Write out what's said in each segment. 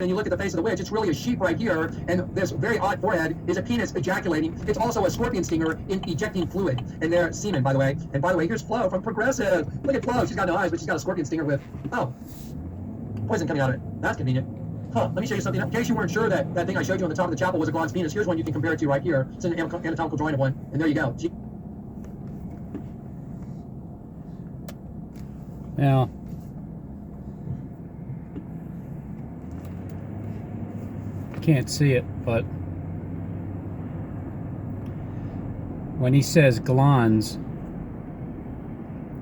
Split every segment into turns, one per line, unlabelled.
and you look at the face of the witch, it's really a sheep right here, and this very odd forehead is a penis ejaculating. It's also a scorpion stinger ejecting fluid, and they're semen, by the way. And by the way, here's Flo from Progressive. Look at Flo. She's got no eyes, but she's got a scorpion stinger with, poison coming out of it. That's convenient. Let me show you something. In case you weren't sure that thing I showed you on the top of the chapel was a glon's penis, here's one you can compare it to right here. It's an anatomical drawing of one, and there you go.
Now, can't see it, but when he says glons,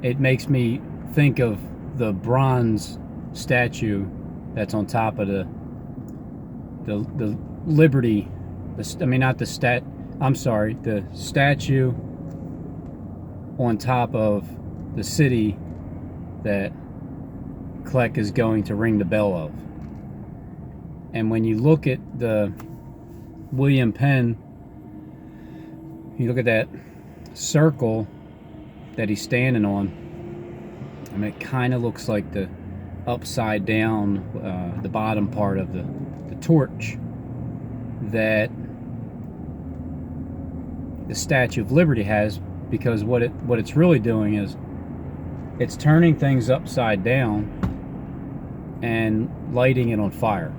it makes me think of the bronze statue that's on top of the Liberty, the statue on top of the city that Kleck is going to ring the bell of. And when you look at the William Penn, you look at that circle that he's standing on, I mean, it kind of looks like the upside down, the bottom part of the torch that the Statue of Liberty has, because what it's really doing is it's turning things upside down and lighting it on fire.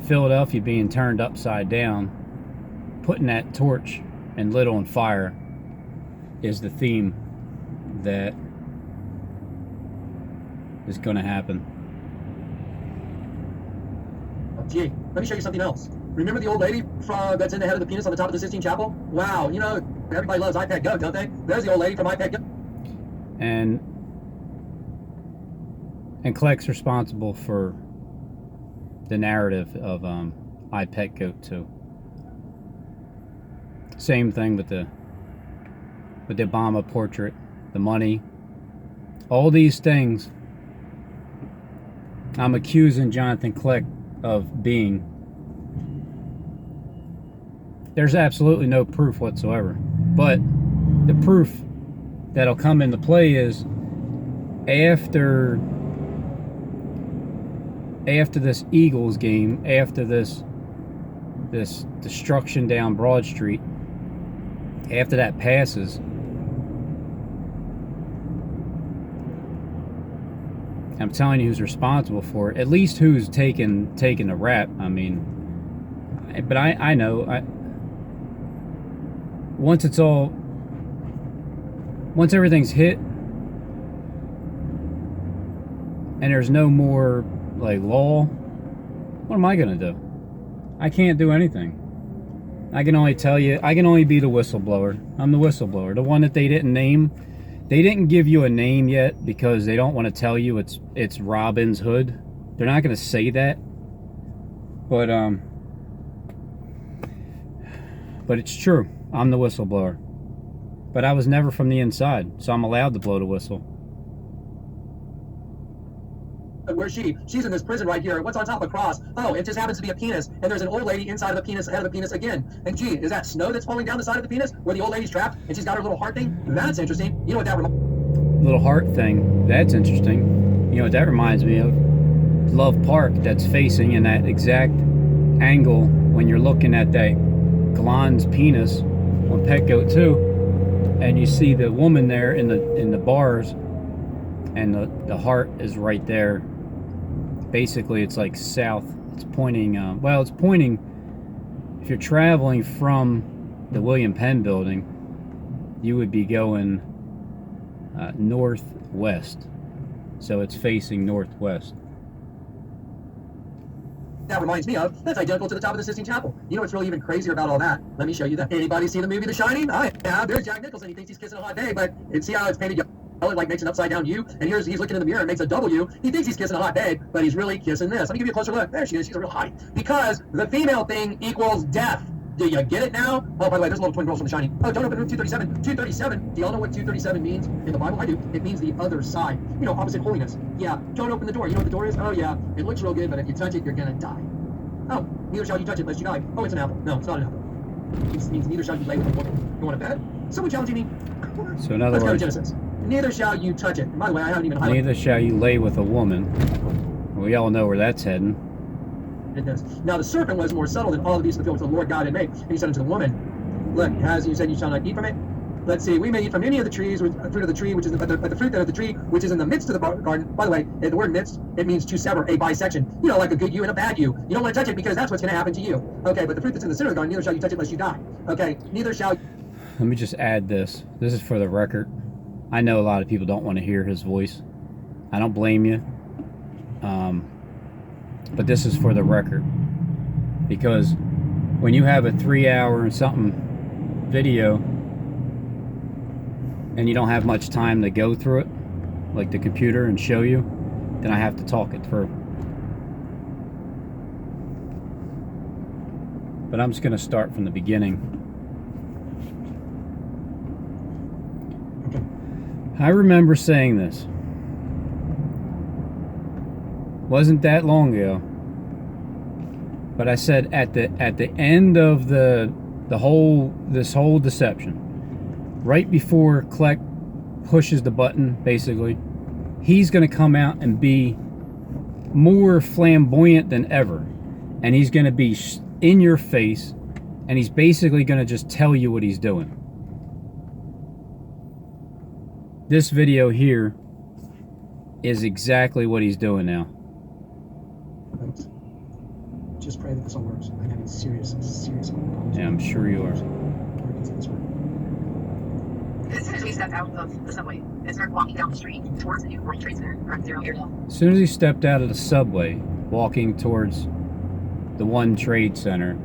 Philadelphia being turned upside down, putting that torch and lit on fire is the theme that is going to happen.
Gee, let me show you something else. Remember the old lady that's in the head of the penis on the top of the Sistine Chapel? Wow, you know, everybody loves iPad Go, don't they? There's the old lady from iPad Go.
And Kleck's responsible for the narrative of iPet Goat too. Same thing with the Obama portrait, the money, all these things. I'm accusing Jonathan Kleck of being. There's absolutely no proof whatsoever, but the proof that'll come into play is after this Eagles game, after this destruction down Broad Street, after that passes, I'm telling you who's responsible for it. At least who's taking the rap. I mean, but I know. Once everything's hit, and there's no more like law, what am I gonna do? I can't do anything. I can only tell you. I can only be the whistleblower. I'm the whistleblower, the one that they didn't name. They didn't give you a name yet because they don't want to tell you it's Robin's Hood. They're not going to say that. But it's true. I'm the whistleblower. But I was never from the inside, so I'm allowed to blow the whistle.
Where's she? She's in this prison right here. What's on top of the cross? Oh, it just happens to be a penis, and there's an old lady inside of the penis, head of the penis again. And gee, is that snow that's falling down the side of the penis where the old lady's trapped and she's got her little heart thing? That's interesting. You know what that
little heart thing, that's interesting. You know what that reminds me of? Love Park, that's facing in that exact angle when you're looking at that Glon's penis on Pet Goat 2, and you see the woman there in the bars, and the heart is right there. Basically, it's like south. It's pointing, it's pointing, if you're traveling from the William Penn building, you would be going northwest. So it's facing northwest.
That reminds me of, that's identical to the top of the Sistine Chapel. You know what's really even crazier about all that? Let me show you that. Anybody see the movie The Shining? I have. There's Jack Nicholson. He thinks he's kissing a hot babe, but see how it's painted yellow? It like makes an upside down U, and he's looking in the mirror and makes a W. He thinks he's kissing a hot babe, but he's really kissing this. Let me give you a closer look. There she is. She's a real hottie. Because the female thing equals death. Do you get it now? Oh, by the way, there's little twin girls from The Shining. Oh, don't open room 237. 237. Do y'all know what 237 means in the Bible? I do. It means the other side. You know, opposite holiness. Yeah. Don't open the door. You know what the door is? Oh, yeah. It looks real good, but if you touch it, you're gonna die. Oh, neither shall you touch it lest you die. Oh, it's an apple. No, it's not an apple. It means neither shall you lay with a woman. You want a bed? Someone challenging me.
So in other
Let's go to
words,
Genesis. Neither shall you touch it. And by the way, I haven't even highlighted.
Neither shall you lay with a woman. We all know where that's heading.
It does. Now the serpent was more subtle than all the beasts of the field which the Lord God had made. And he said unto the woman, look, as you said, you shall not eat from it. Let's see, we may eat from any of the trees, fruit of the tree, which is but the fruit of the tree, which is in the midst of the garden. By the way, the word midst, it means to sever, a bisection. You know, like a good you and a bad you. You don't want to touch it because that's what's going to happen to you. Okay, but the fruit that's in the center of the garden, neither shall you touch it lest you die. Okay, neither shall.
Let me just add this. This is for the record. I know a lot of people don't want to hear his voice. I don't blame you. But this is for the record. Because when you have a 3-hour and something video and you don't have much time to go through it, like the computer, and show you, then I have to talk it through. But I'm just going to start from the beginning. I remember saying this. Wasn't that long ago. But I said at the end of this whole deception, right before Kleck pushes the button, basically, he's going to come out and be more flamboyant than ever. And he's going to be in your face, and he's basically going to just tell you what he's doing. This video here is exactly what he's doing now.
Just pray that this all works. I'm having serious problems.
Yeah, I'm sure you are.
As soon as we stepped out of the subway and started walking down the street towards the new World Trade Center, Ground Zero area.
As soon as he stepped out of the subway, walking towards the One Trade Center,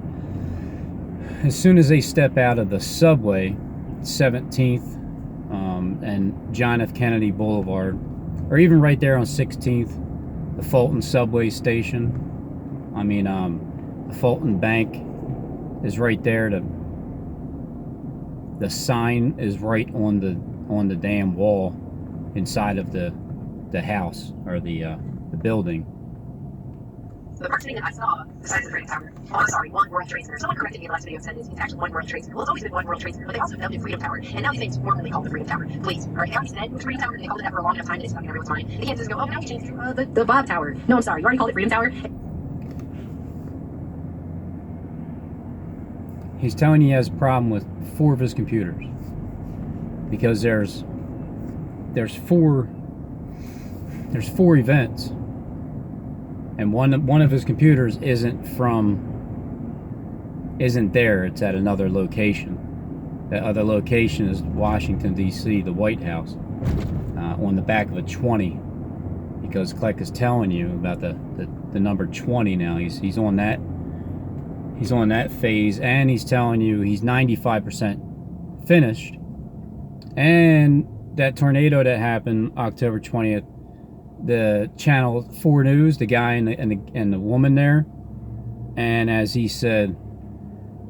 as soon as they step out of the subway, 17th and John F. Kennedy Boulevard, or even right there on 16th, the Fulton subway station. I mean, the Fulton Bank is right there. The sign is right on the damn wall inside of the house, or the building.
The first thing that I saw, besides the Freedom Tower, One World Trade Center. Someone corrected me in the last video and said it's actually One World Trade Center. Well, it's always been One World Trade Center, but they also dubbed it Freedom Tower, and now these things formally called the Freedom Tower. Please, all right? They already said it was Freedom Tower, and they called it that for a long enough time, and it's stuck in everyone's mind. They can't just go, oh, now we changed it to the Bob Tower. No, I'm sorry, you already called it Freedom Tower.
He's telling you he has a problem with 4 of his computers because there's 4 events, and one of his computers isn't there. It's at another location. That other location is Washington D.C., the White House, on the back of a 20, because Kleck is telling you about the number 20 now. He's on that. He's on that phase, and he's telling you he's 95% finished. And that tornado that happened October 20th, the Channel 4 News, the guy and the woman there, and as he said,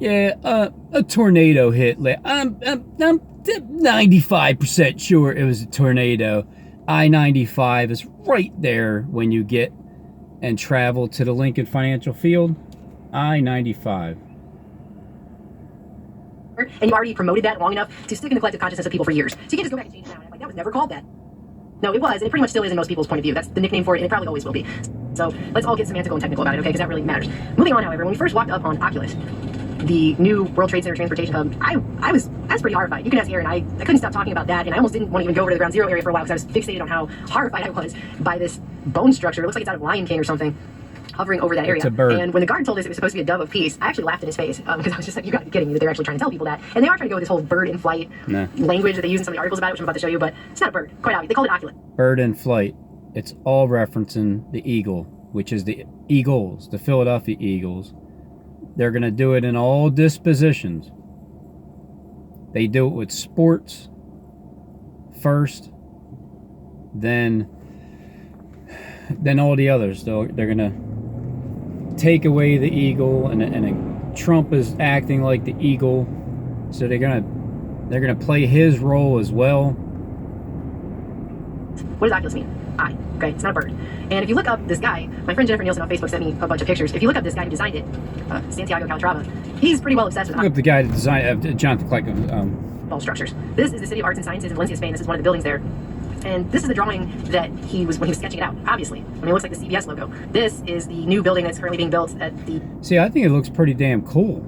yeah, a tornado hit. I'm 95% sure it was a tornado. I-95 is right there when you get and travel to the Lincoln Financial Field. I-95.
And you already promoted that long enough to stick in the collective consciousness of people for years. So you can't just go back and change it now. Like, that was never called that. No, it was, and it pretty much still is in most people's point of view. That's the nickname for it, and it probably always will be. So let's all get semantical and technical about it, okay? Because that really matters. Moving on, however, when we first walked up on Oculus, the new World Trade Center Transportation Hub, I was pretty horrified. You can ask Aaron. I couldn't stop talking about that, and I almost didn't want to even go over to the Ground Zero area for a while because I was fixated on how horrified I was by this bone structure. It looks like it's out of Lion King or something, hovering over that area.
It's a bird.
And when the guard told us it was supposed to be a dove of peace, I actually laughed in his face because I was just like, you got to be kidding me that they're actually trying to tell people that. And they are trying to go with this whole bird in flight language that they use in some of the articles about it, which I'm about to show you, but it's not a bird. Quite obvious. They call it Oculus.
Bird in flight. It's all referencing the eagle, which is the Eagles, the Philadelphia Eagles. They're going to do it in all dispositions. They do it with sports first, then all the others. They're going to take away the eagle, and Trump is acting like the eagle, so they're gonna play his role as well.
What does Oculus mean? Eye. Okay, it's not a bird. And if you look up this guy, my friend Jennifer Nielsen on Facebook sent me a bunch of pictures. If you look up this guy who designed it, Santiago Calatrava, he's pretty well obsessed with
Look up the guy that designed John Kleck
ball structures. This is the City of Arts and Sciences in Valencia, Spain. This is one of the buildings there. And this is the drawing that he was when he was sketching it out, obviously. I mean, it looks like the CBS logo. This is the new building that's currently being built at the...
See, I think it looks pretty damn cool.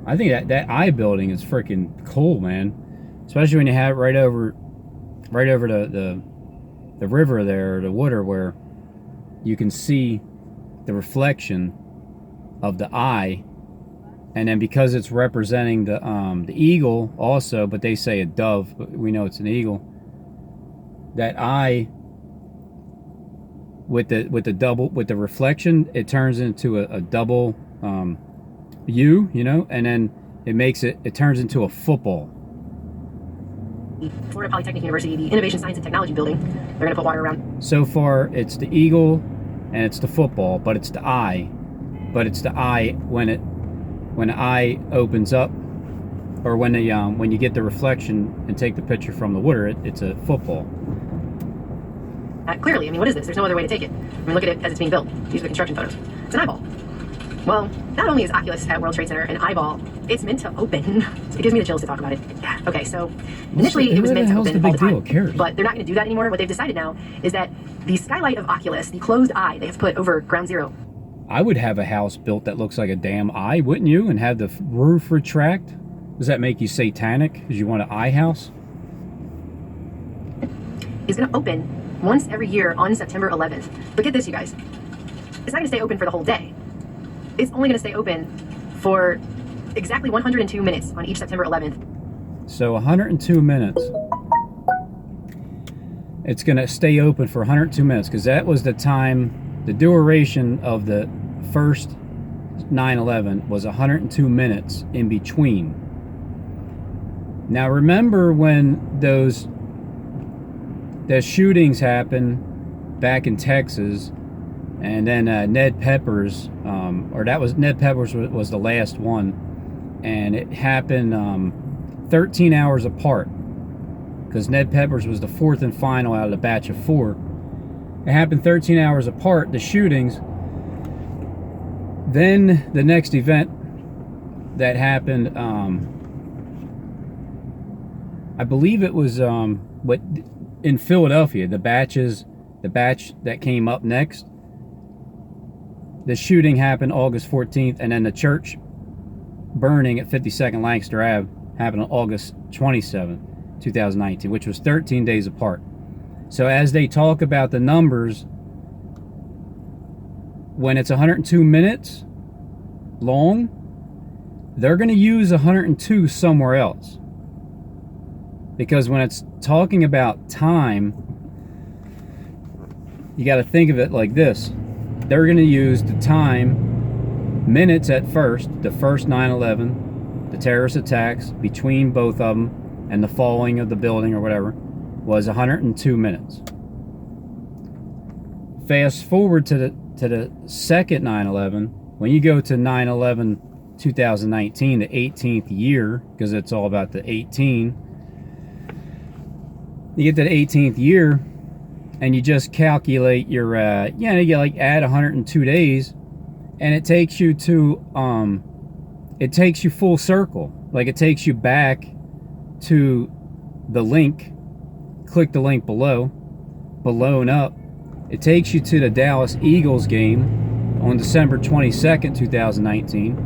I think that I building is freaking cool, man. Especially when you have it right over the river there, or the water, where you can see the reflection of the eye. And then because it's representing the eagle also, but they say a dove, but we know it's an eagle. That eye with the reflection, it turns into a double U, you know, and then it turns into a football.
Florida Polytechnic University, the Innovation Science and Technology building. They're gonna put water around.
So far, it's the eagle and it's the football, but it's the eye. But it's the eye when the eye opens up, or when you get the reflection and take the picture from the water, it's a football.
Clearly, I mean, what is this? There's no other way to take it. I mean, look at it as it's being built. These are the construction photos. It's an eyeball. Well, not only is Oculus at World Trade Center an eyeball, it's meant to open. It gives me the chills to talk about it. Yeah. Okay, so initially it was meant to open all the time, but they're not going to do that anymore. What they've decided now is that the skylight of Oculus, the closed eye they have put over ground zero.
I would have a house built that looks like a damn eye, wouldn't you? And have the roof retract? Does that make you satanic? Because you want an eye house?
Is going to open once every year on September 11th. But get this, you guys. It's not going to stay open for the whole day. It's only going to stay open for exactly 102 minutes on each September 11th.
So 102 minutes. It's going to stay open for 102 minutes because that was the time, the duration of the first 9/11 was 102 minutes in between. Now remember when those shootings happened back in Texas, and then Ned Peppers, Ned Peppers was the last one, and it happened 13 hours apart, because Ned Peppers was the fourth and final out of the batch of 4. It happened 13 hours apart, the shootings. Then the next event that happened, I believe it was in Philadelphia, the batch that came up next. The shooting happened August 14th, and then the church burning at 52nd Lancaster Ave happened on August 27th, 2019, which was 13 days apart. So as they talk about the numbers, when it's 102 minutes long, they're going to use 102 somewhere else. Because when it's talking about time, you got to think of it like this. They're going to use the time, minutes at first, the first 9/11, the terrorist attacks between both of them, and the falling of the building or whatever, was 102 minutes. Fast forward to the second 9/11, when you go to 9/11 2019, the 18th year, because it's all about the 18. You get to the 18th year, and you just calculate your, you like add 102 days, and it takes you to, it takes you full circle. Like it takes you back to the link. Click the link below and up. It takes you to the Dallas Eagles game on December 22nd, 2019.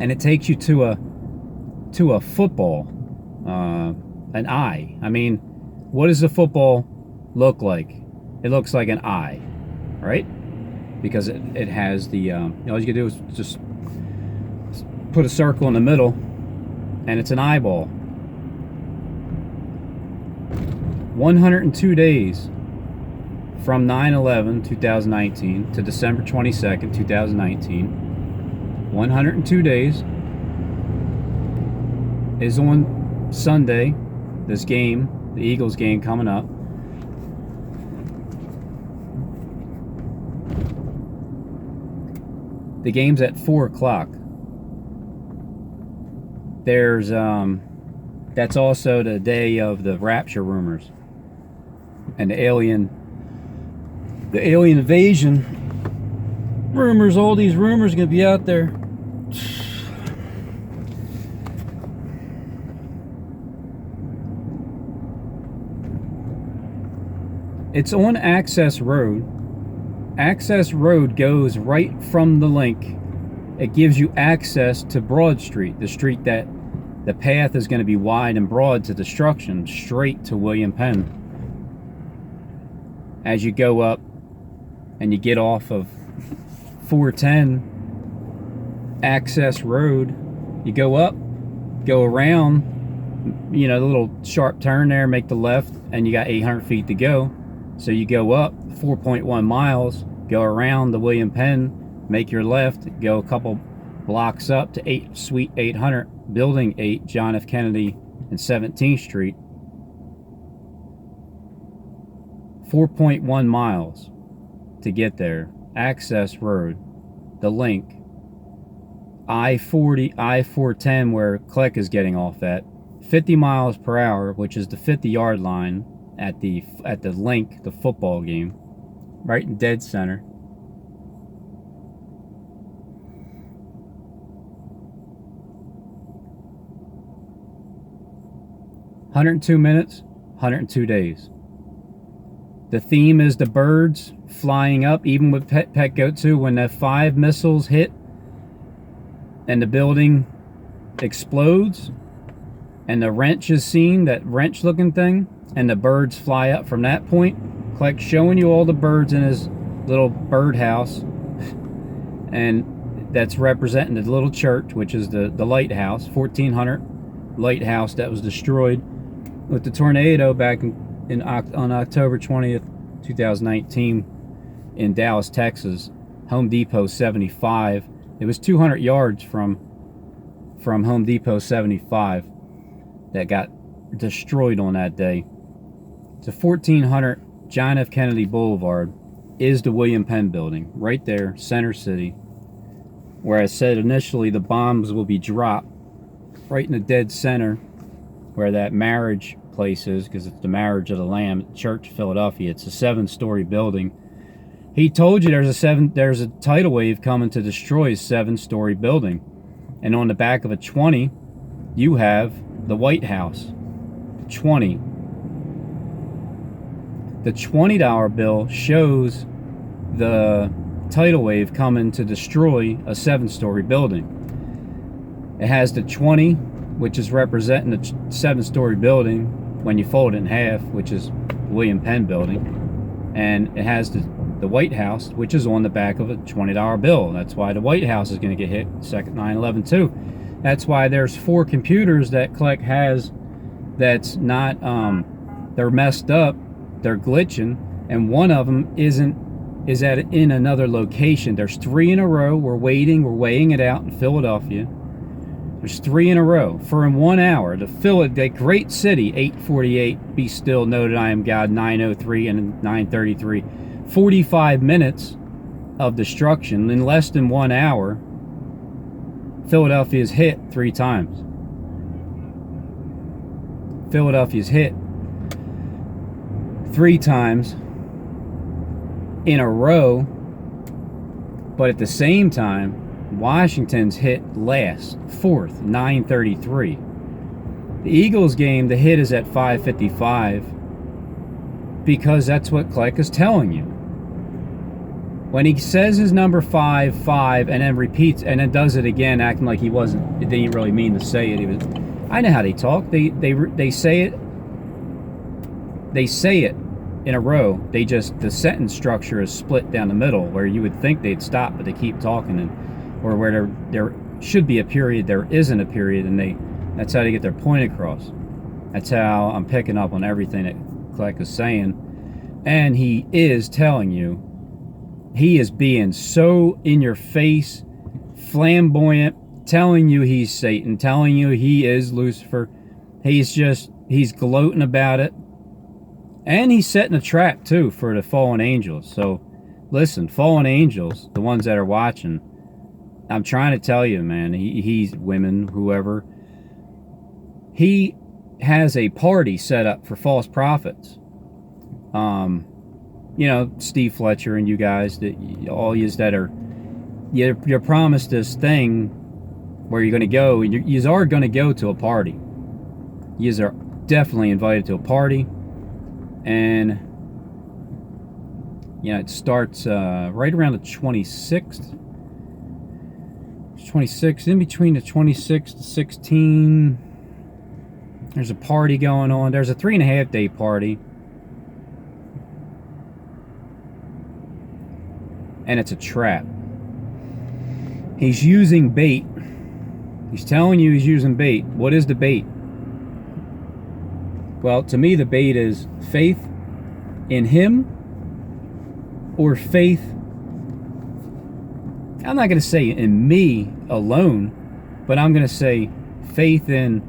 And it takes you to a football, an eye. I mean, what does a football look like? It looks like an eye, right? Because it has the, all you can do is just put a circle in the middle, and it's an eyeball. 102 days from 9/11, 2019 to December 22nd, 2019. 102 days is on Sunday, this game, the Eagles game coming up. The game's at 4 o'clock. There's, that's also the day of the rapture rumors and the alien invasion rumors. All these rumors are going to be out there. It's on Access Road. Access Road goes right from the link. It gives you access to Broad Street, the street that the path is going to be wide and broad to destruction, straight to William Penn. As you go up and you get off of 410 Access Road, you go up, go around, you know, the little sharp turn there, make the left, and you got 800 feet to go. So you go up 4.1 miles, go around the William Penn, make your left, go a couple blocks up to Suite 800, Building 8, John F. Kennedy and 17th Street. 4.1 miles to get there. Access Road, the link. I-40, I-410, where Kleck is getting off at. 50 miles per hour, which is the 50-yard line at the link, the football game. Right in dead center. "102 minutes, 102 days. The theme is the birds flying up, even with Pet Goat 2. When the 5 missiles hit and the building explodes and the wrench is seen, that wrench looking thing, and the birds fly up from that point. Kleck's showing you all the birds in his little birdhouse, and that's representing the little church, which is the lighthouse, 1400 lighthouse that was destroyed with the tornado back on October 20th, 2019 in Dallas, Texas. Home Depot 75. It was 200 yards from Home Depot 75 that got destroyed on that day. So 1400 John F. Kennedy Boulevard is the William Penn building, right there, Center City, where I said initially the bombs will be dropped right in the dead center where that marriage place is, because it's the Marriage of the Lamb Church, Philadelphia. It's a 7-story building. He told you there's a tidal wave coming to destroy a 7-story building. And on the back of a 20, you have the White House. 20. The $20 bill shows the tidal wave coming to destroy a 7-story building. It has the 20, which is representing the 7-story building when you fold it in half, which is the William Penn building. And it has the White House, which is on the back of a $20 bill. That's why the White House is going to get hit second 9/11 too. That's why there's 4 computers that Kleck has that's not, they're messed up, they're glitching, and one of them is in another location. There's 3 in a row. We're weighing it out in Philadelphia. There's 3 in a row for in 1 hour. The great city, 8:48. Be still, know that I am God, 9:03 and 9:33. 45 minutes of destruction in less than 1 hour. Philadelphia's hit 3 times. Philadelphia's hit 3 times in a row, but at the same time, Washington's hit last, 4th, 9:33. The Eagles game, the hit is at 5:55 because that's what Kleck is telling you. When he says his number 5, and then repeats, and then does it again, acting like he didn't really mean to say it. I know how they talk. They say it. They say it in a row. The sentence structure is split down the middle, where you would think they'd stop, but they keep talking, or where there should be a period, there isn't a period, and that's how they get their point across. That's how I'm picking up on everything that Kleck is saying, and he is telling you. He is being so in your face, flamboyant, telling you he's Satan, telling you he is Lucifer. He's gloating about it. And he's setting a trap too for the fallen angels. So listen, fallen angels, the ones that are watching, I'm trying to tell you, man, he's women, whoever. He has a party set up for false prophets. You know, Steve Fletcher and you guys, all yous that are, you're promised this thing where you're going to go, and yous are going to go to a party. Yous are definitely invited to a party, and it starts right around the 26th. 26th, in between the 26th to 16. There's a party going on. There's a 3.5 day party. And it's a trap. He's using bait. He's telling you he's using bait. What is the bait? Well, to me, the bait is faith in him or faith, I'm not going to say in me alone, but I'm going to say faith in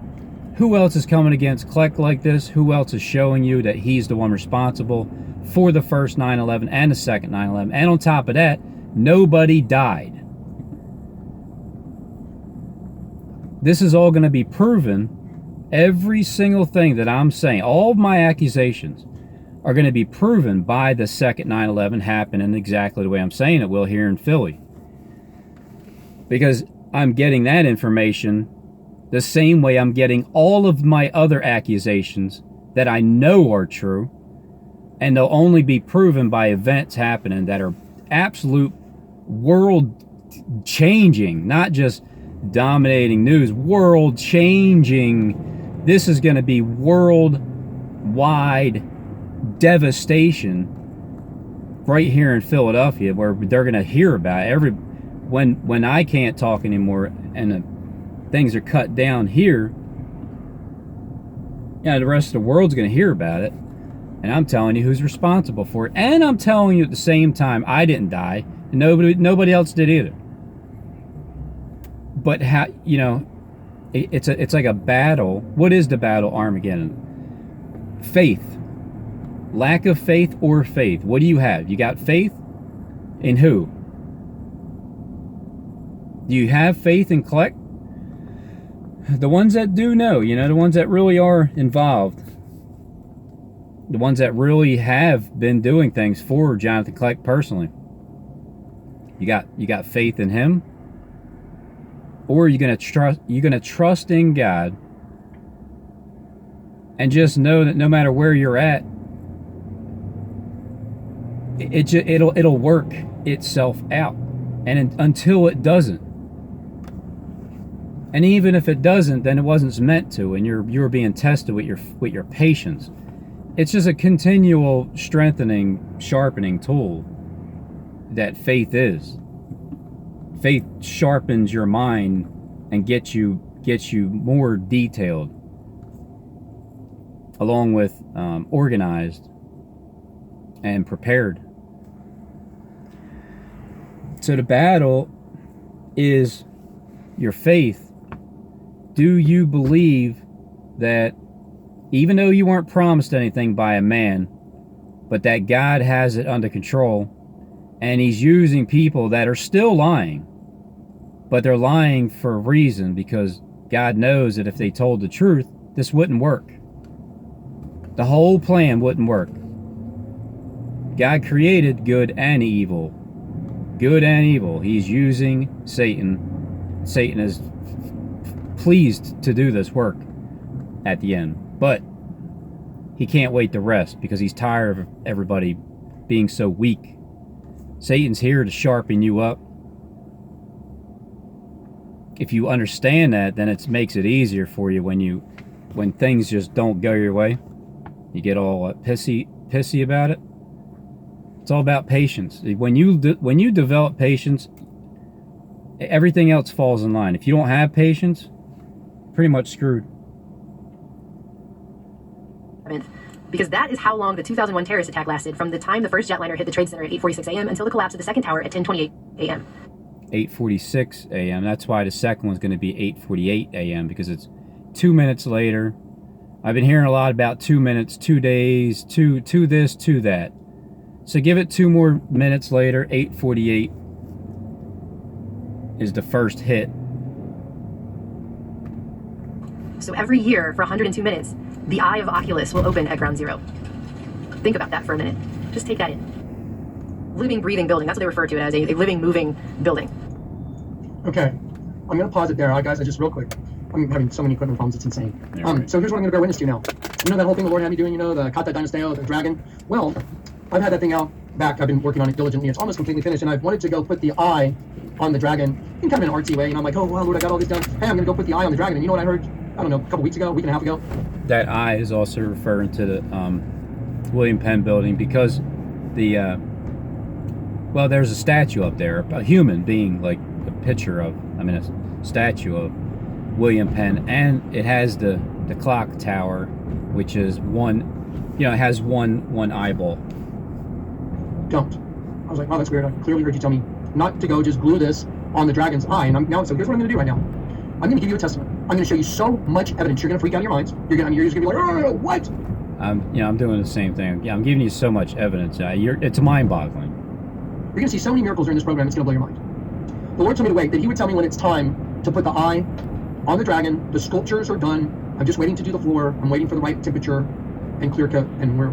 who else is coming against Kleck like this, who else is showing you that he's the one responsible for the first 9/11 and the second 9/11. And on top of that, nobody died. This is all going to be proven. Every single thing that I'm saying, all of my accusations are going to be proven by the second 9/11 happening exactly the way I'm saying it will here in Philly. Because I'm getting that information the same way I'm getting all of my other accusations that I know are true, and they'll only be proven by events happening that are absolute world-changing, not just dominating news, world-changing. This is going to be worldwide devastation right here in Philadelphia, where they're going to hear about it. When I can't talk anymore and things are cut down here, the rest of the world's going to hear about it. And I'm telling you who's responsible for it. And I'm telling you at the same time, I didn't die, and nobody else did either. But how, it's like a battle. What is the battle, Armageddon? Faith. Lack of faith or faith. What do you have? You got faith in who? Do you have faith in Kleck? The ones that do know, the ones that really are involved, the ones that really have been doing things for Jonathan Kleck personally. You got faith in him? Or are you going to trust in God and just know that no matter where you're at, it'll work itself out, and until it doesn't. And even if it doesn't, then it wasn't meant to, and you're being tested with your patience. It's just a continual strengthening, sharpening tool that faith is. Faith sharpens your mind and gets you more detailed, along with organized and prepared. So the battle is your faith. Do you believe that even though you weren't promised anything by a man, but that God has it under control, and he's using people that are still lying, but they're lying for a reason, because God knows that if they told the truth, this wouldn't work. The whole plan wouldn't work. God created good and evil. Good and evil. He's using Satan. Satan is pleased to do this work at the end. But he can't wait to rest, because he's tired of everybody being so weak. Satan's here to sharpen you up. If you understand that, then it makes it easier for you when things just don't go your way. You get all pissy about it. It's all about patience. When you develop patience, everything else falls in line. If you don't have patience, pretty much screwed.
Because that is how long the 2001 terrorist attack lasted, from the time the first jetliner hit the Trade Center at 8:46 a.m. until the collapse of the second tower at 10:28 a.m.
8:46 a.m. That's why the second one's going to be 8:48 a.m. because it's 2 minutes later. I've been hearing a lot about 2 minutes, 2 days, two this, 2 that. So give it 2 more minutes later. 8:48 is the first hit.
So every year for 102 minutes, the eye of Oculus will open at ground zero. Think about that for a minute. Just take that in. Living, breathing building. That's what they refer to it as, a living, moving building.
Okay, I'm going to pause it there, guys. Just real quick. I'm having so many equipment problems, it's insane. So here's what I'm going to bear witness to now. You know that whole thing the Lord had me doing, the Kata Dynasteo, the dragon? Well, I've had that thing out back. I've been working on it diligently. It's almost completely finished, and I've wanted to go put the eye on the dragon in kind of an artsy way. And I'm like, oh, wow, Lord, I got all this done. Hey, I'm going to go put the eye on the dragon. And you know what I heard, I don't know, a couple weeks ago, a week and a half ago?
That eye is also referring to the William Penn building, because the, well, there's a statue up there, a human being, like a picture of, I mean, a statue of William Penn, and it has the clock tower, which is one, you know, it has one eyeball.
Don't. I was like, wow, that's weird. I clearly heard you tell me not to go just glue this on the dragon's eye. And so here's what I'm going to do right now. I'm going to give you a testament. I'm going to show you so much evidence. You're going to freak out of your minds. You're just going to be like, oh, what?
You know, I'm doing the same thing. Yeah, I'm giving you so much evidence. It's mind-boggling.
You're going to see so many miracles during this program. It's going to blow your mind. The Lord told me to wait, that He would tell me when it's time to put the eye on the dragon. The sculptures are done. I'm just waiting to do the floor. I'm waiting for the right temperature and clear coat, and we're.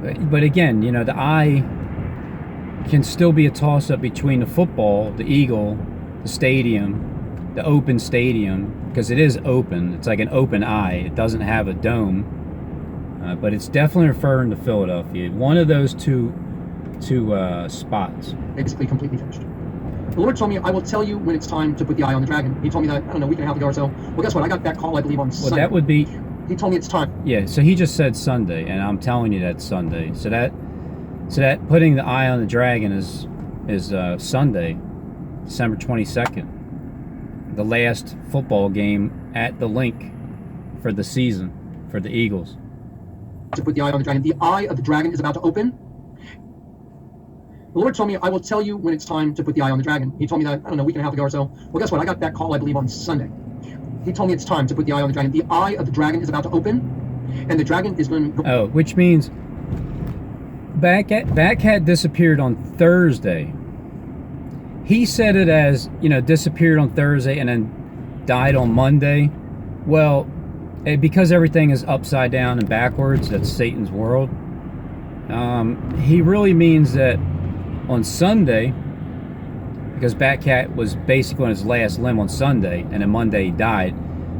But again, you know, the eye can still be a toss-up between the football, the eagle, the stadium, the open stadium, because it is open. It's like an open eye. It doesn't have a dome, but it's definitely referring to Philadelphia. One of those two spots.
Basically completely finished. The Lord told me, I will tell you when it's time to put the eye on the dragon. He told me that, I don't know, a week and a half ago or so. Well, guess what? I got that call, I believe, on Sunday.
Well, that would be...
He told me it's time.
Yeah, so he just said Sunday, and I'm telling you that's Sunday. So that putting the eye on the dragon is Sunday, December 22nd, the last football game at the link for the season for the Eagles.
To put the eye on the dragon. The eye of the dragon is about to open. The Lord told me, I will tell you when it's time to put the eye on the dragon. He told me that, I don't know, a week and a half ago or so. Well, guess what? I got that call, I believe, on Sunday. He told me it's time to put the eye on the dragon. The eye of the dragon is about to open, and the dragon is going to...
Oh, which means BEARCAT disappeared on Thursday. He said it as, you know, disappeared on Thursday and then died on Monday. Well, because everything is upside down and backwards, that's Satan's world. He really means that on Sunday, because BEARCAT was basically on his last limb on Sunday, and then Monday he died.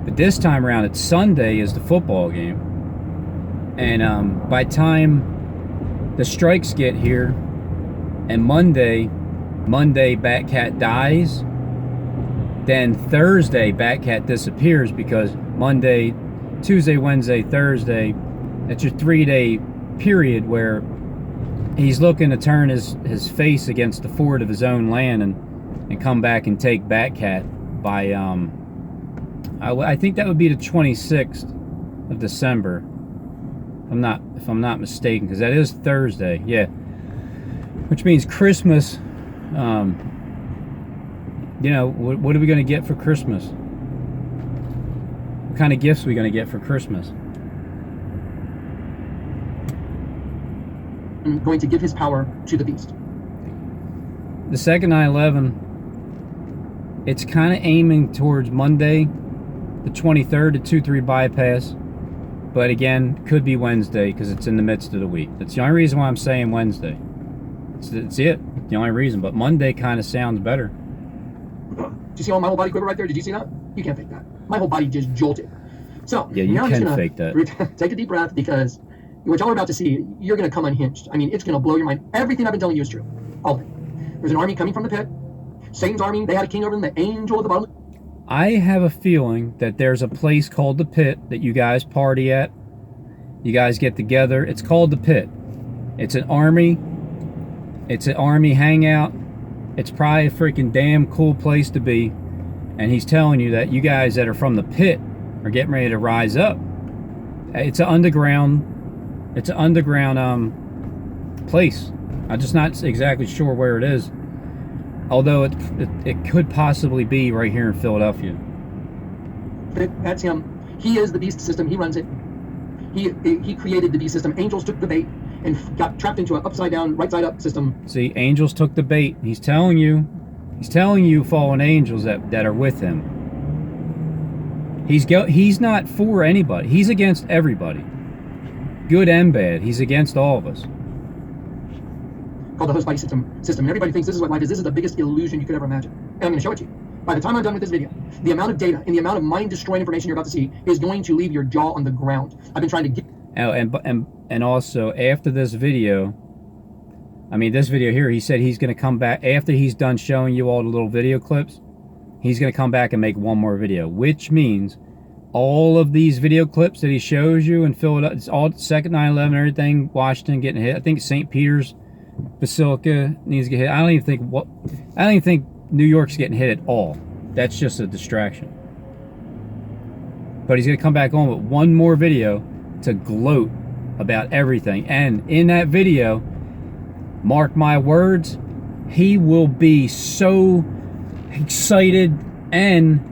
But this time around, it's Sunday is the football game. And by the time the strikes get here, and Monday BEARCAT dies, then Thursday BEARCAT disappears, because Monday, Tuesday, Wednesday, Thursday, that's your 3-day period where he's looking to turn his face against the fort of his own land and come back and take BEARCAT by I think that would be the 26th of December, if I'm not mistaken, because that is Thursday. Yeah, which means Christmas. You know, what are we going to get for Christmas? What kind of gifts are we going to get for Christmas?
I'm going to give his power to the beast.
The second 9/11, it's kind of aiming towards Monday, the 23rd, the 2-3 bypass. But again, could be Wednesday because it's in the midst of the week. That's the only reason why I'm saying Wednesday. It's it. The only reason. But Monday kind of sounds better.
Do you see all my whole body quiver right there? Did you see that? You can't fake that. My whole body just jolted. So
yeah, you can fake that.
Take a deep breath, because what y'all are about to see, you're going to come unhinged. I mean, it's going to blow your mind. Everything I've been telling you is true. All of it. There's an army coming from the pit. Satan's army, they had a king over them, the angel of the bottom.
I have a feeling that there's a place called the Pit that you guys party at. You guys get together. It's called the Pit. It's an army. It's an army hangout. It's probably a freaking damn cool place to be. And he's telling you that you guys that are from the Pit are getting ready to rise up. It's an underground place. I'm just not exactly sure where it is. Although it could possibly be right here in Philadelphia.
That's him. He is the beast system. He runs it. He created the beast system. Angels took the bait and got trapped into an upside down, right side up system.
See, angels took the bait. He's telling you fallen angels that are with him. He's not for anybody. He's against everybody. Good and bad. He's against all of us.
Called the host body system. And everybody thinks this is what life is. This is the biggest illusion you could ever imagine. And I'm going to show it to you. By the time I'm done with this video, the amount of data and the amount of mind-destroying information you're about to see is going to leave your jaw on the ground. I've been trying to get...
Oh, and also, after this video, I mean, this video here, he said he's going to come back after he's done showing you all the little video clips. He's going to come back and make one more video, which means all of these video clips that he shows you and fill it up. It's all second 9/11, everything, Washington getting hit. I think St. Peter's Basilica needs to get hit. I don't even think New York's getting hit at all. That's just a distraction. But he's going to come back on with one more video to gloat about everything. And in that video, mark my words, he will be so excited and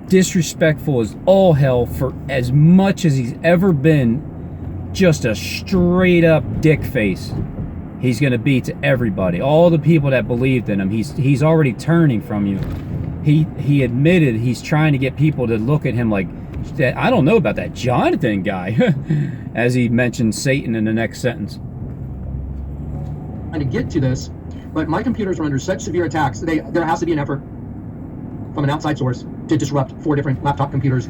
disrespectful as all hell for as much as he's ever been. Just a straight up dick face he's going to be to everybody. All the people that believed in him, he's already turning from you. He admitted he's trying to get people to look at him like, I don't know about that Jonathan guy, as he mentioned Satan in the next sentence.
Trying to get to this, but my computers are under such severe attacks. There has to be an effort from an outside source to disrupt 4 different laptop computers.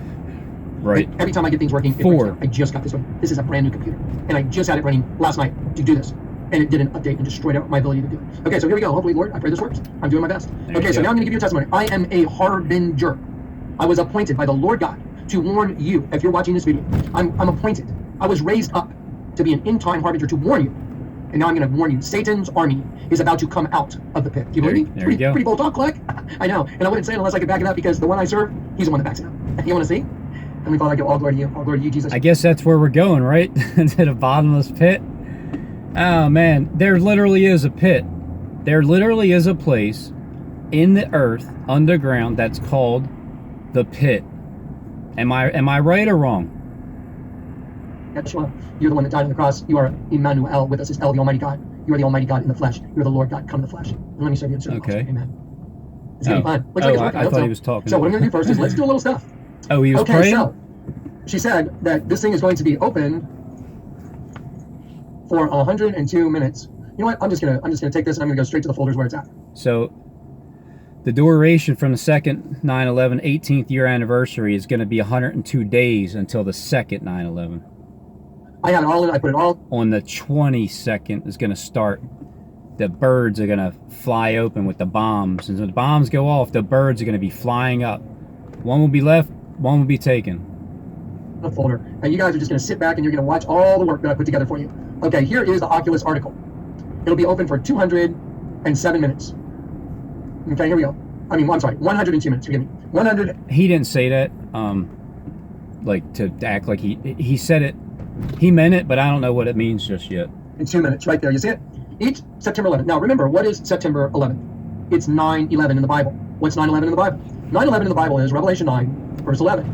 Right.
Like, every time I get things working,
4.
I just got this one. This is a brand new computer, and I just had it running last night to do this, and it did an update and destroyed my ability to do it. Okay, so here we go. Hopefully, Lord, I pray this works. I'm doing my best. Okay, so now I'm going to give you a testimony. I am a harbinger. I was appointed by the Lord God to warn you. If you're watching this video, I'm appointed. I was raised up to be an in-time harbinger to warn you. And now I'm going to warn you. Satan's army is about to come out of the pit. Do you believe me?
There you go.
Pretty bold talk, Kleck. I know. And I wouldn't say it unless I could back it up, because the one I serve, he's the one that backs it up. You want to see? And we thought I'd go, all glory to you. All glory to you, Jesus.
I guess that's where we're going, right? To the bottomless pit. Oh, man. There literally is a pit. There literally is a place in the earth, underground, that's called the pit. Am I right or wrong?
Yeshua, you're the one that died on the cross. You are Emmanuel with us. Is El, the Almighty God. You are the Almighty God in the flesh. You are the Lord God come in the flesh. And let me show you in certain
Okay.
Amen. It's going to be fun. Looks like it's working.
I thought
so.
he was talking.
So what I'm going to do first is let's do a little stuff.
Oh, he was
Okay,
praying?
so she said that this thing is going to be open for 102 minutes. You know what? I'm just gonna take this and I'm gonna go straight to the folders where it's at.
So the duration from the second 9/11 18th year anniversary is going to be 102 days until the second 9/11.
I have it all in. I put it all.
On the 22nd is going to start. The birds are going to fly open with the bombs. And when the bombs go off, the birds are going to be flying up. One will be left, one will be taken.
A folder. And you guys are just going to sit back and you're going to watch all the work that I put together for you. Okay, here is the Oculus article. It'll be open for 207 minutes. Okay, here we go. I'm sorry, 102 minutes. Forgive me. 100.
He didn't say that, like to act like he said it. He meant it, but I don't know what it means just yet.
In 2 minutes, right there. You see it? Each September 11th. Now remember, what is September 11th? It's 9/11 in the Bible. What's 9/11 in the Bible? 9/11 in the Bible is Revelation 9, verse 11.